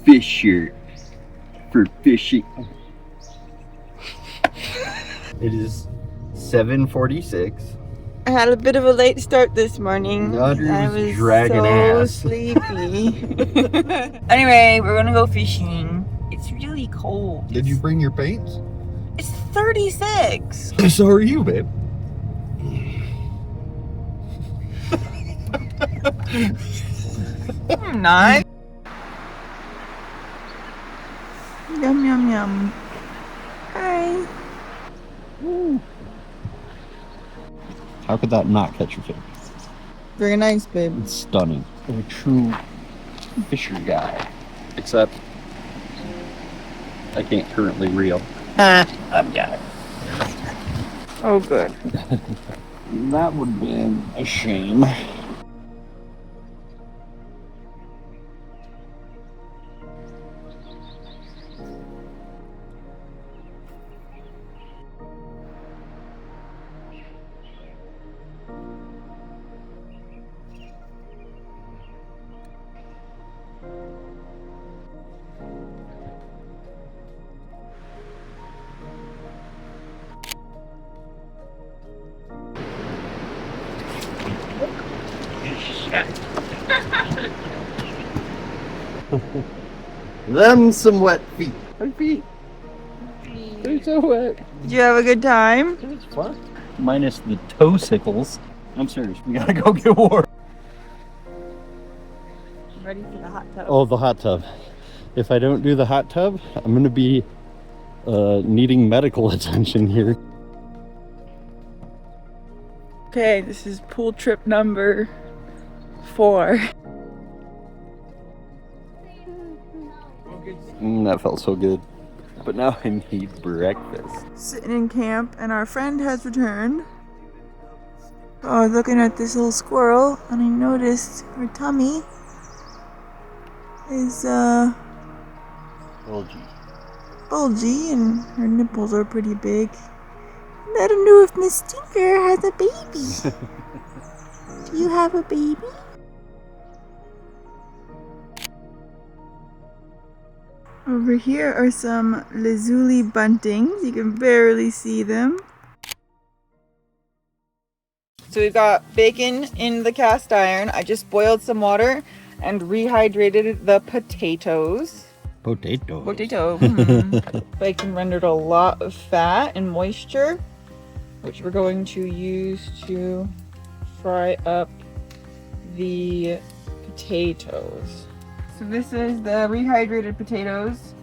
fish shirt for fishing. It is 7:46. I had a bit of a late start this morning. Audrey I was was dragging so ass. sleepy. Anyway, we're gonna go fishing. It's really cold. Did you bring your paints? It's 36. So are you, babe. I'm not. Yum, yum, yum. Hi. Ooh. How could that not catch your fish? Very nice, babe. It's stunning. I'm a true fisher guy. Except I can't currently reel. I've got it. Oh, good. That would have been a shame. Them some wet feet. My feet. They're so wet. Did you have a good time? It was fun. Minus the toe sickles. I'm serious. We gotta go get warm. I'm ready for the hot tub. Oh, the hot tub. If I don't do the hot tub, I'm gonna be needing medical attention here. Okay, this is pool trip number 4. That felt so good. But now I need breakfast. Sitting in camp and our friend has returned. I was looking at this little squirrel and I noticed her tummy is bulgy and her nipples are pretty big. And I don't know if Miss Stinker has a baby. Do you have a baby? Over here are some lazuli buntings. You can barely see them. So we've got bacon in the cast iron. I just boiled some water and rehydrated the potatoes. Potato. Bacon rendered a lot of fat and moisture, which we're going to use to fry up the potatoes. So this is the rehydrated potatoes.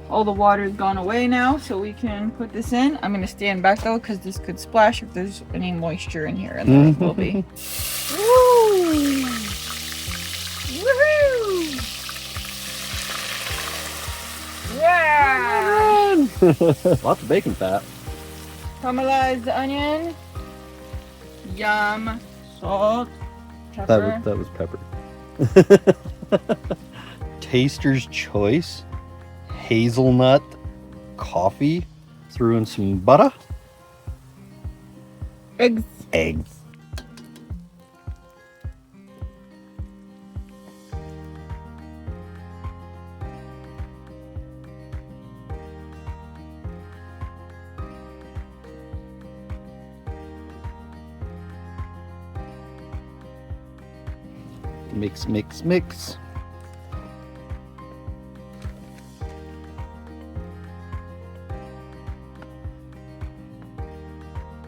All the water's gone away now, so we can put this in. I'm gonna stand back though, because this could splash if there's any moisture in here, and there will be. Woo! Woohoo! Yeah! Lots of bacon fat. Caramelize the onion. Yum. Salt. Pepper. That was pepper. Taster's choice. Hazelnut coffee. Threw in some butter. Eggs. Mix.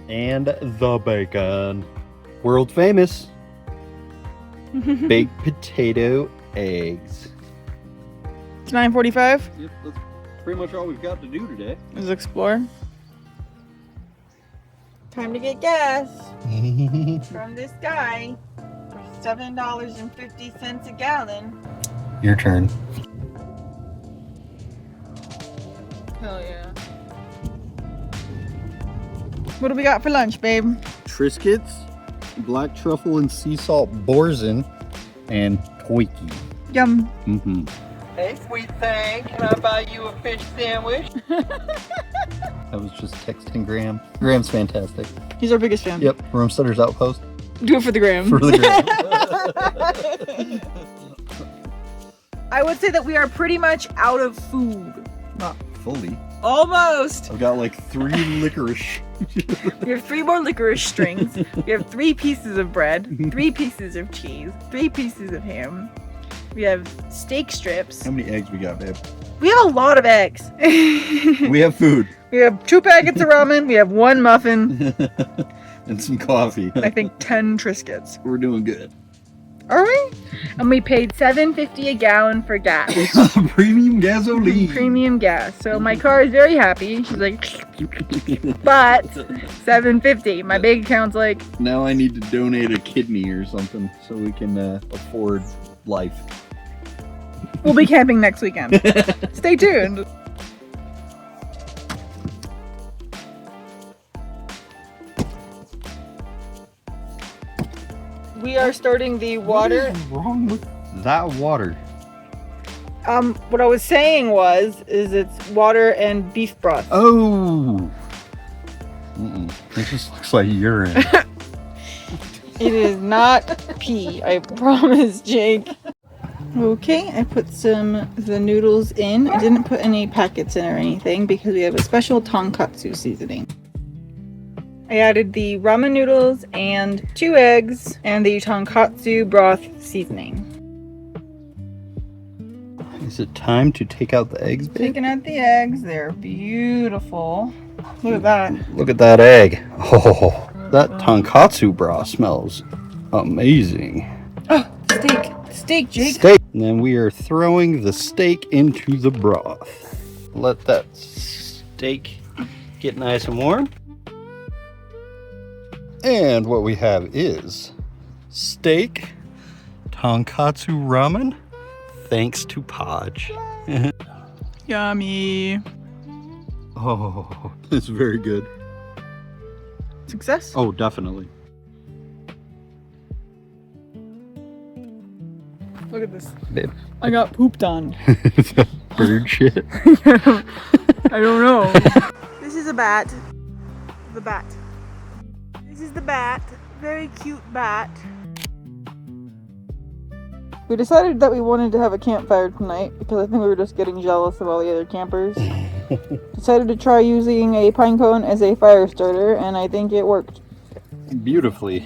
And the bacon. World famous. Baked potato eggs. It's 9:45. Yep, that's pretty much all we've got to do today. Let's explore. Time to get gas from this guy for $7.50 a gallon. Your turn. Hell yeah. What do we got for lunch, babe? Triscuits, black truffle and sea salt boursin, and toiki. Yum. Mm-hmm. Hey, sweet thing, can I buy you a fish sandwich? I was just texting Graham. Graham's fantastic. He's our biggest fan. Yep, Roomstutter's Outpost. Do it for the gram. For the gram. I would say that we are pretty much out of food. Not fully. Almost. I've got like 3 licorice. We have 3 more licorice strings. We have 3 pieces of bread, 3 pieces of cheese, 3 pieces of ham. We have steak strips. How many eggs we got, babe? We have a lot of eggs. We have food. We have 2 packets of ramen. We have 1 muffin. And some coffee. And I think 10 Triscuits. We're doing good. Are we? And we paid $7.50 a gallon for gas. Premium gasoline. Premium gas. So my car is very happy. She's like, but $7.50. My bank account's like. Now I need to donate a kidney or something so we can afford life. We'll be camping next weekend. Stay tuned. We are starting the water. What is wrong with that water? What I was saying is it's water and beef broth. Oh. It just looks like urine. It is not pee, I promise, Jake. Okay, I put the noodles in. I didn't put any packets in or anything because we have a special tonkatsu seasoning. I added the ramen noodles and 2 eggs and the tonkatsu broth seasoning. Is it time to take out the eggs, babe? Taking out the eggs, they're beautiful. Look at that. Look at that egg. Oh, that tonkatsu broth smells amazing. Oh, steak. Steak, Jake. Steak. And then we are throwing the steak into the broth. Let that steak get nice and warm. And what we have is steak, tonkatsu ramen, thanks to Podge. Yummy. Oh, it's very good. Success? Oh, definitely. Look at this. Babe. I got pooped on. Bird shit. I don't know. This is a bat. The bat. This is the bat. Very cute bat. We decided that we wanted to have a campfire tonight because I think we were just getting jealous of all the other campers. Decided to try using a pine cone as a fire starter, and I think it worked. Beautifully.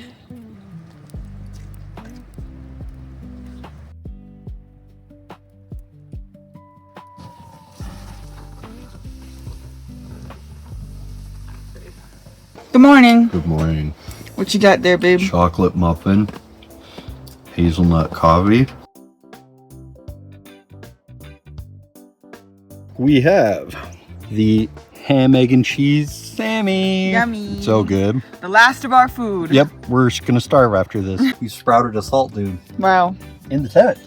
Good morning. Good morning. What you got there, babe? Chocolate muffin, hazelnut coffee. We have the ham, egg, and cheese Sammy. Yummy. So good. The last of our food. Yep, we're just gonna starve after this. You sprouted a salt dune. Wow. In the tent.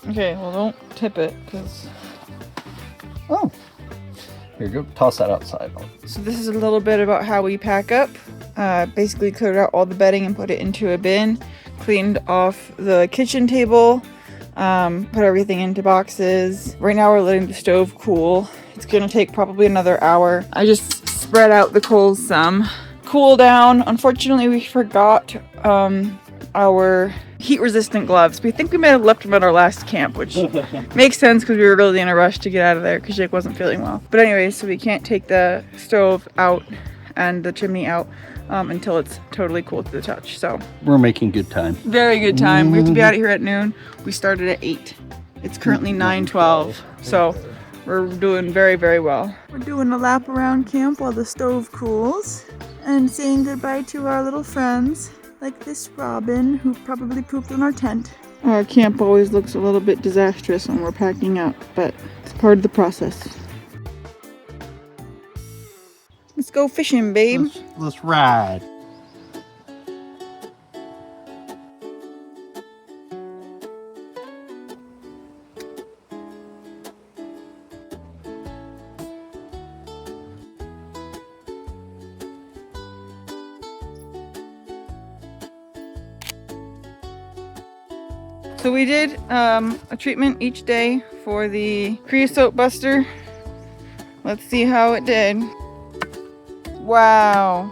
Okay, well don't tip it, because... Oh. Here you go, toss that outside. So this is a little bit about how we pack up. Basically cleared out all the bedding and put it into a bin. Cleaned off the kitchen table. Put everything into boxes. Right now we're letting the stove cool. It's gonna take probably another hour. I just spread out the coals some. Cool down. Unfortunately we forgot our heat-resistant gloves. We think we may have left them at our last camp, which makes sense because we were really in a rush to get out of there because Jake wasn't feeling well. But anyway, so we can't take the stove out and the chimney out until it's totally cool to the touch. So we're making good time. Very good time. We have to be out of here at noon. We started at 8. It's currently 9:12, so we're doing very, very well. We're doing a lap around camp while the stove cools and saying goodbye to our little friends. Like this robin who probably pooped on our tent. Our camp always looks a little bit disastrous when we're packing up, but it's part of the process. Let's go fishing, babe. Let's ride. So we did a treatment each day for the creosote buster. Let's see how it did. Wow.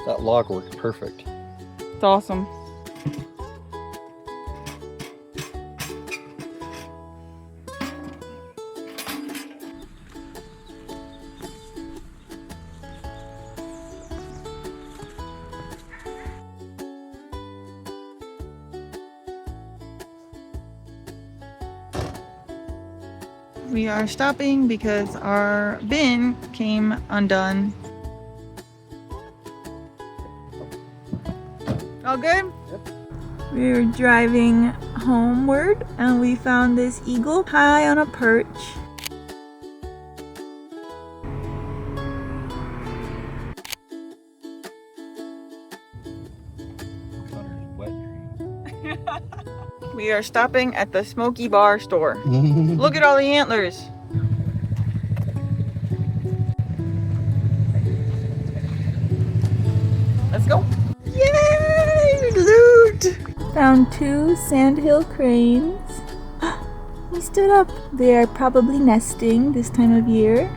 That log works perfect. It's awesome. We are stopping because our bin came undone. All good? Yep. We were driving homeward and we found this eagle high on a perch. We are stopping at the Smoky Bar store. Look at all the antlers. Let's go. Yay! Loot! Found 2 sandhill cranes. We stood up. They are probably nesting this time of year.